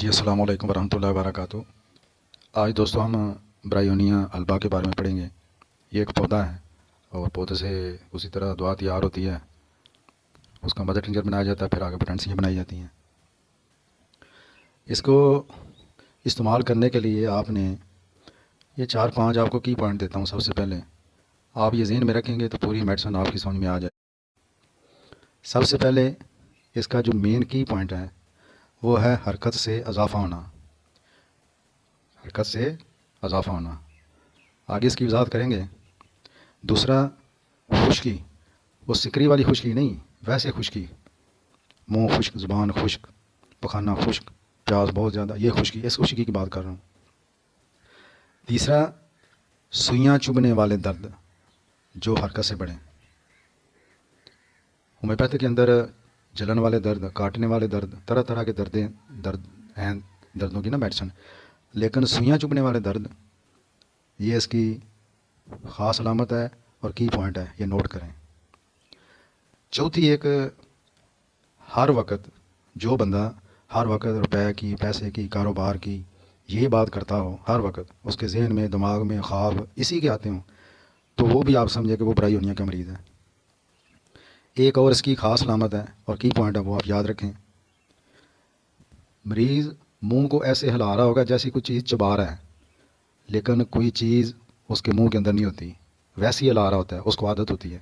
جی السلام علیکم ورحمۃ اللہ وبرکاتہ۔ آج دوستوں ہم برایونیا البا کے بارے میں پڑھیں گے۔ یہ ایک پودا ہے اور پودے سے اسی طرح دعا تیار ہوتی ہے، اس کا مدر ٹنچر بنایا جاتا ہے، پھر آگے پوٹنسیاں بنائی جاتی ہیں۔ اس کو استعمال کرنے کے لیے آپ نے یہ 4-5 آپ کو کی پوائنٹ دیتا ہوں۔ سب سے پہلے آپ یہ ذہن میں رکھیں گے تو پوری میڈیسن آپ کی سمجھ میں آ جائے۔ سب سے پہلے اس کا جو مین کی پوائنٹ ہے وہ ہے حرکت سے اضافہ ہونا۔ حرکت سے اضافہ ہونا، آگے اس کی وضاحت کریں گے۔ دوسرا، خشکی، وہ سکری والی خشکی نہیں، ویسے خشکی، منہ خشک، زبان خشک، پخانہ خشک، پیاس بہت زیادہ، یہ خشکی، اس خشکی کی بات کر رہا ہوں۔ تیسرا، سوئیاں چبھنے والے درد جو حرکت سے بڑھیں۔ ہومیوپیتھی کے اندر جلن والے درد، کاٹنے والے درد، طرح طرح کے درد ہیں، دردوں کی نا میڈیسن، لیکن سوئیاں چبھنے والے درد یہ اس کی خاص علامت ہے اور کی پوائنٹ ہے، یہ نوٹ کریں۔ چوتھی، ایک ہر وقت جو بندہ ہر وقت روپے کی، پیسے کی، کاروبار کی یہ بات کرتا ہو، ہر وقت اس کے ذہن میں، دماغ میں خواب اسی کے آتے ہوں، تو وہ بھی آپ سمجھے کہ وہ برایونیا کا مریض ہے۔ ایک اور اس کی خاص علامت ہے اور کی پوائنٹ ہے، وہ آپ یاد رکھیں۔ مریض منہ کو ایسے ہلا رہا ہوگا جیسی کوئی چیز چبا رہا ہے، لیکن کوئی چیز اس کے منہ کے اندر نہیں ہوتی، ویسی ہلا رہا ہوتا ہے، اس کو عادت ہوتی ہے۔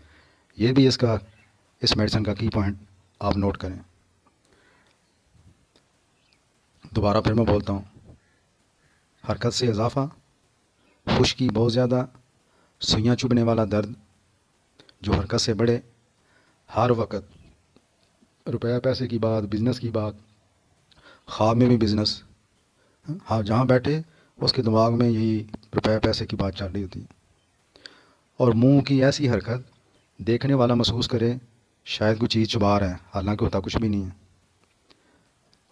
یہ بھی اس میڈیسن کا کی پوائنٹ آپ نوٹ کریں۔ دوبارہ پھر میں بولتا ہوں، حرکت سے اضافہ، خشکی بہت زیادہ، سوئیاں چبھنے والا درد جو حرکت سے بڑھے، ہر وقت روپے پیسے کی بات، بزنس کی بات، خواب میں بھی بزنس، ہاں جہاں بیٹھے اس کے دماغ میں یہی روپے پیسے کی بات چل رہی ہوتی ہے، اور منہ کی ایسی حرکت دیکھنے والا محسوس کرے شاید کوئی چیز چبا رہا ہے، حالانکہ ہوتا کچھ بھی نہیں ہے۔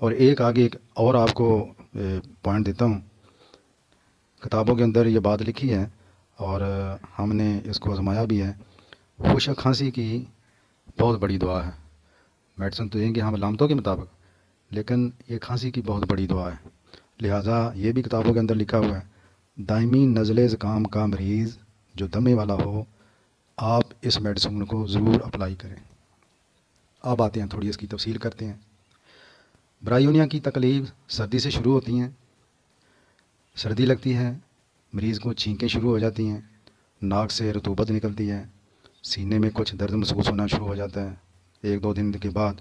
اور ایک آگے ایک اور آپ کو پوائنٹ دیتا ہوں، کتابوں کے اندر یہ بات لکھی ہے اور ہم نے اس کو آزمایا بھی ہے۔ خشک کھانسی کی بہت بڑی دعا ہے، میڈیسن تو دیں گے ہم علامتوں کے مطابق، لیکن یہ کھانسی کی بہت بڑی دعا ہے، لہٰذا یہ بھی کتابوں کے اندر لکھا ہوا ہے، دائمی نزلے زکام کا مریض جو دمے والا ہو، آپ اس میڈیسن کو ضرور اپلائی کریں۔ اب آتے ہیں، تھوڑی اس کی تفصیل کرتے ہیں۔ برایونیا کی تکلیف سردی سے شروع ہوتی ہیں، سردی لگتی ہے، مریض کو چھینکیں شروع ہو جاتی ہیں، ناک سے رطوبت نکلتی ہے، سینے میں کچھ درد محسوس ہونا شروع ہو جاتا ہے 1-2 دن کے بعد۔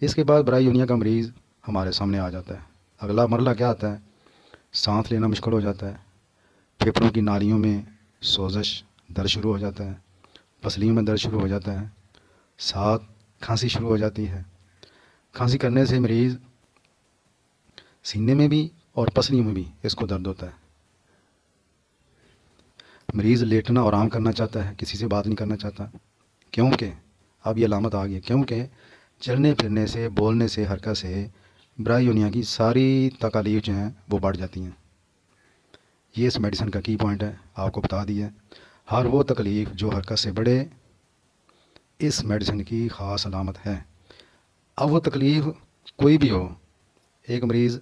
اس کے بعد برایونیا کا مریض ہمارے سامنے آ جاتا ہے۔ اگلا مرحلہ کیا آتا ہے؟ سانس لینا مشکل ہو جاتا ہے، پھیپھڑوں کی نالیوں میں سوزش، درد شروع ہو جاتا ہے، پسلیوں میں درد شروع ہو جاتا ہے، ساتھ کھانسی شروع ہو جاتی ہے۔ کھانسی کرنے سے مریض سینے میں بھی اور پسلیوں میں بھی اس کو درد ہوتا ہے۔ مریض لیٹنا اور آرام کرنا چاہتا ہے، کسی سے بات نہیں کرنا چاہتا، کیونکہ اب یہ علامت آ گئی ہے، کیونکہ چلنے پھرنے سے، بولنے سے، حرکت سے برایونیا کی ساری تکالیف جو ہیں وہ بڑھ جاتی ہیں۔ یہ اس میڈیسن کا کی پوائنٹ ہے، آپ کو بتا دیا ہے۔ ہر وہ تکلیف جو حرکت سے بڑھے اس میڈیسن کی خاص علامت ہے۔ اب وہ تکلیف کوئی بھی ہو، ایک مریض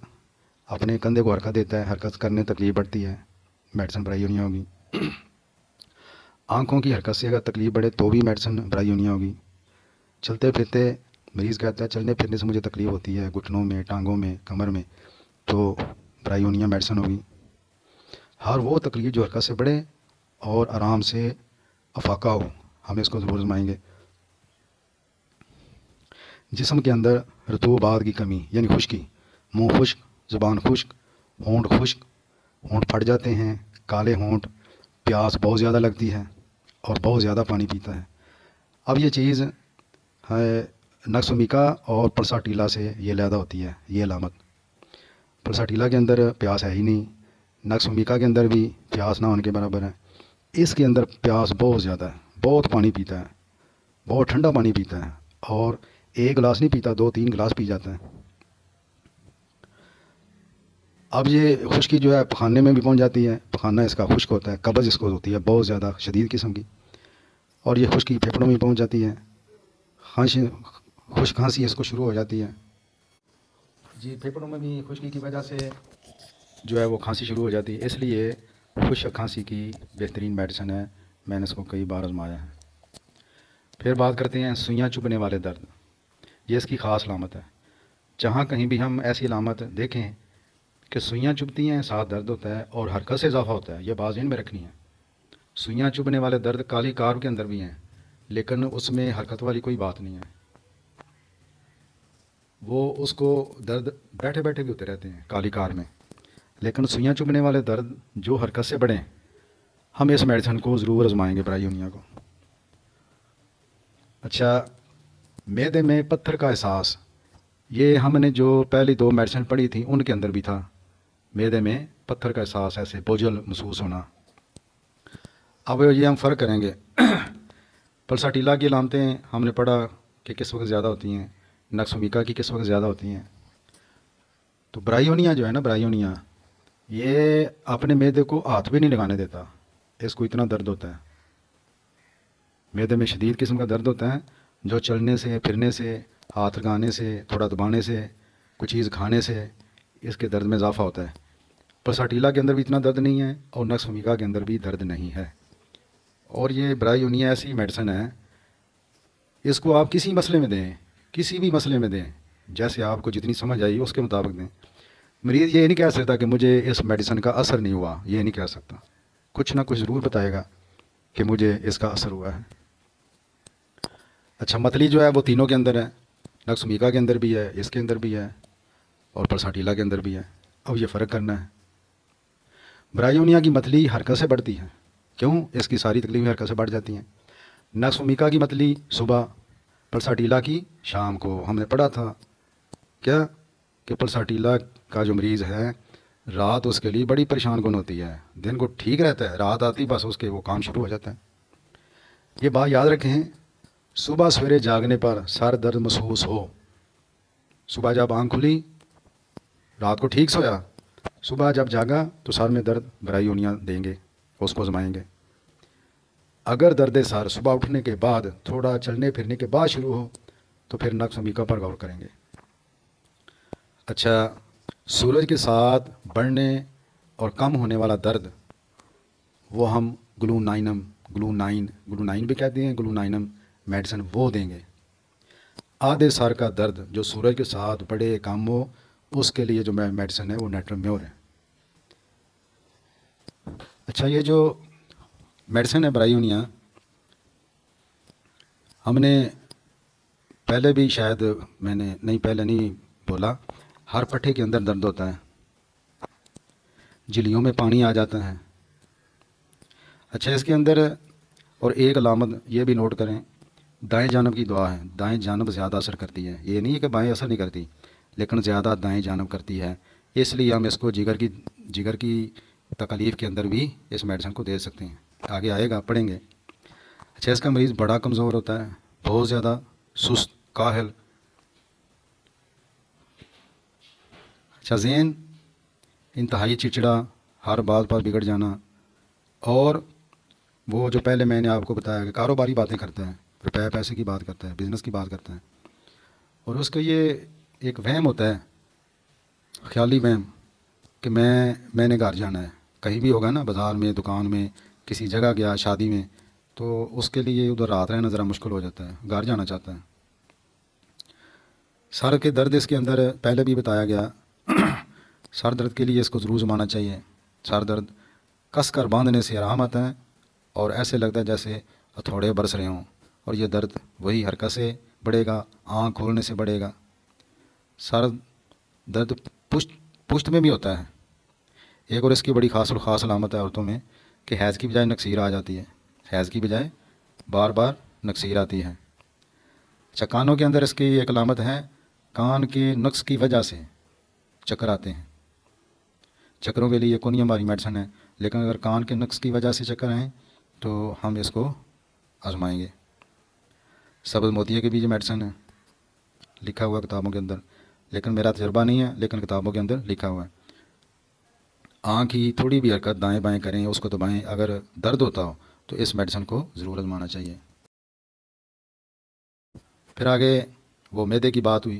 اپنے کندھے کو حرکت دیتا ہے، حرکت کرنے تکلیف بڑھتی ہے، میڈیسن برایونیا ہوگی۔ آنکھوں کی حرکت سے اگر تکلیف بڑھے تو بھی میڈیسن برایونیا ہوگی۔ چلتے پھرتے مریض کہتا ہے چلنے پھرنے سے مجھے تکلیف ہوتی ہے، گھٹنوں میں، ٹانگوں میں، کمر میں، تو برایونیا میڈیسن ہوگی۔ ہر وہ تکلیف جو حرکت سے بڑھے اور آرام سے افاقہ ہو، ہم اس کو ضرور آزمائیں گے۔ جسم کے اندر رطوبات کی کمی یعنی خشکی، منہ خشک، زبان خشک، ہونٹ خشک، ہونٹ پھٹ جاتے ہیں، کالے ہونٹ، پیاس بہت زیادہ لگتی ہے اور بہت زیادہ پانی پیتا ہے۔ اب یہ چیز ہے نقص میکا اور پرسا ٹیلا سے یہ علیحدہ ہوتی ہے، یہ علامت۔ پرسا ٹیلا کے اندر پیاس ہے ہی نہیں، نقص میکا کے اندر بھی پیاس نہ ہونے کے برابر ہے، اس کے اندر پیاس بہت زیادہ ہے، بہت پانی پیتا ہے، بہت ٹھنڈا پانی پیتا ہے، اور 1 گلاس نہیں پیتا، 2-3 گلاس پی جاتا ہے۔ اب یہ خشکی جو ہے پخانے میں بھی پہنچ جاتی ہے، پخانہ اس کا خشک ہوتا ہے، قبض اس کو ہوتی ہے بہت زیادہ شدید قسم کی، اور یہ خشکی پھیپھڑوں میں پہنچ جاتی ہے، خشک کھانسی اس کو شروع ہو جاتی ہے۔ جی پھیپھڑوں میں بھی خشکی کی وجہ سے جو ہے وہ کھانسی شروع ہو جاتی ہے، اس لیے خشک کھانسی کی بہترین میڈیسن ہے، میں نے اس کو کئی بار آزمایا ہے۔ پھر بات کرتے ہیں سوئیاں چبھنے والے درد، یہ اس کی خاص علامت ہے۔ جہاں کہیں بھی ہم ایسی علامت دیکھیں کہ سوئیاں چبھتی ہیں، ساتھ درد ہوتا ہے اور حرکت سے اضافہ ہوتا ہے، یہ بات ذہن میں رکھنی ہے۔ سوئیاں چبھنے والے درد کالی کار کے اندر بھی ہیں، لیکن اس میں حرکت والی کوئی بات نہیں ہے، وہ اس کو درد بیٹھے بیٹھے بھی ہوتے رہتے ہیں کالی کار میں۔ لیکن سوئیاں چبھنے والے درد جو حرکت سے بڑھیں، ہم اس میڈیسن کو ضرور آزمائیں گے برائے یونیا کو۔ اچھا، معدے میں پتھر کا احساس، یہ ہم نے جو پہلی دو میڈیسن پڑھی تھیں ان کے اندر بھی تھا، معدے میں پتھر کا احساس، ایسے بوجھل محسوس ہونا۔ اب یہ ہم فرق کریں گے۔ پلساٹیلا کی علامتیں ہم نے پڑھا کہ کس وقت زیادہ ہوتی ہیں، نکسومیکا کی کس وقت زیادہ ہوتی ہیں۔ تو برائیونیا جو ہے نا، برائیونیا یہ اپنے معدے کو ہاتھ بھی نہیں لگانے دیتا، اس کو اتنا درد ہوتا ہے، معدے میں شدید قسم کا درد ہوتا ہے، جو چلنے سے، پھرنے سے، ہاتھ لگانے سے، تھوڑا دبانے سے، کوئی چیز کھانے سے اس کے درد میں اضافہ ہوتا ہے۔ پلساٹیلا کے اندر بھی اتنا درد نہیں ہے اور نکسومیکا کے اندر بھی درد نہیں ہے۔ اور یہ برائیونیا ایسی میڈیسن ہے، اس کو آپ کسی مسئلے میں دیں، کسی بھی مسئلے میں دیں، جیسے آپ کو جتنی سمجھ آئی اس کے مطابق دیں۔ مریض یہ نہیں کہہ سکتا کہ مجھے اس میڈیسن کا اثر نہیں ہوا، یہ نہیں کہہ سکتا، کچھ نہ کچھ ضرور بتائے گا کہ مجھے اس کا اثر ہوا ہے۔ اچھا، متلی جو ہے وہ تینوں کے اندر ہے، نکسومیکا کے اندر بھی ہے، اس کے اندر بھی ہے اور پلساٹیلا کے اندر بھی ہے۔ اب یہ فرق کرنا ہے۔ برائیونیا کی متلی حرکت سے بڑھتی ہے، کیوں؟ اس کی ساری تکلیفیں حرکت سے بڑھ جاتی ہیں۔ نکسومیکا کی متلی صبح، پلساٹیلا کی شام کو۔ ہم نے پڑھا تھا کیا کہ پلساٹیلا کا جو مریض ہے، رات اس کے لیے بڑی پریشان کن ہوتی ہے، دن کو ٹھیک رہتا ہے، رات آتی بس اس کے وہ کام شروع ہو جاتا ہے۔ یہ بات یاد رکھیں، صبح سویرے جاگنے پر سر درد محسوس ہو، صبح جب آنکھ کھلی، رات کو ٹھیک سویا، صبح جب جاگا تو سر میں درد، برائیونیا دیں گے، اس کو آزمائیں گے۔ اگر درد سر صبح اٹھنے کے بعد، تھوڑا چلنے پھرنے کے بعد شروع ہو تو پھر نکسومیکا پر غور کریں گے۔ اچھا، سورج کے ساتھ بڑھنے اور کم ہونے والا درد، وہ ہم گلونائن بھی کہتے ہیں، گلونائنم میڈیسن وہ دیں گے۔ آدھے سر کا درد جو سورج کے ساتھ بڑھے کم ہو، اس کے لیے جو میڈیسن ہے وہ نیٹرمیور ہے۔ اچھا، یہ جو میڈیسن ہے برائیونیا، ہم نے پہلے بھی شاید میں نے پہلے نہیں بولا، ہر پٹھے کے اندر درد ہوتا ہے، جھلیوں میں پانی آ جاتا ہے۔ اچھا، اس کے اندر اور ایک علامت یہ بھی نوٹ کریں، دائیں جانب کی دعا ہے، دائیں جانب زیادہ اثر کرتی ہے، یہ نہیں ہے کہ بائیں اثر نہیں کرتی، لیکن زیادہ دائیں جانب کرتی ہے، اس لیے ہم اس کو جگر کی تکلیف کے اندر بھی اس میڈیسن کو دے سکتے ہیں، آگے آئے گا پڑھیں گے۔ اچھا، اس کا مریض بڑا کمزور ہوتا ہے، بہت زیادہ سست، کاہل۔ اچھا، ذہن انتہائی چڑچڑا، ہر بات پر بگڑ جانا، اور وہ جو پہلے میں نے آپ کو بتایا کہ کاروباری باتیں کرتا ہے، روپے پیسے کی بات کرتا ہے، بزنس کی بات کرتا ہے، اور اس کا یہ ایک وہم ہوتا ہے، خیالی وہم، کہ میں نے گھر جانا ہے، کہیں بھی ہوگا نا، بازار میں، دکان میں، کسی جگہ گیا، شادی میں، تو اس کے لیے ادھر رات رہنا ذرا مشکل ہو جاتا ہے، گھر جانا چاہتا ہے۔ سر کے درد اس کے اندر پہلے بھی بتایا گیا، سر درد کے لیے اس کو ضرور زمانا چاہیے۔ سر درد کس کر باندھنے سے آرام آتا ہے اور ایسے لگتا ہے جیسے ہتھوڑے برس رہے ہوں، اور یہ درد وہی حرکت سے بڑھے گا، آنکھ کھولنے سے بڑھے گا۔ سر درد پشت میں بھی ہوتا ہے، ایک اور اس کی بڑی خاص علامت ہے عورتوں میں کہ حیض کی بجائے نکسیر آ جاتی ہے، حیض کی بجائے بار بار نکسیر آتی ہے۔ اچھا، کانوں کے اندر اس کی ایک علامت ہے، کان کے نقص کی وجہ سے چکر آتے ہیں، چکروں کے لیے کون ہماری میڈیسن ہے، لیکن اگر کان کے نقص کی وجہ سے چکر آئیں تو ہم اس کو آزمائیں گے۔ سبز موتیے کی بھی یہ میڈیسن ہے، لکھا ہوا کتابوں کے اندر، لیکن میرا تجربہ نہیں ہے، لیکن کتابوں کے اندر لکھا ہوا ہے۔ آنکھ کی تھوڑی بھی حرکت دائیں بائیں کریں، اس کو دبائیں، اگر درد ہوتا ہو تو اس میڈیسن کو ضرور آزمانا چاہیے۔ پھر آگے وہ معدے کی بات ہوئی،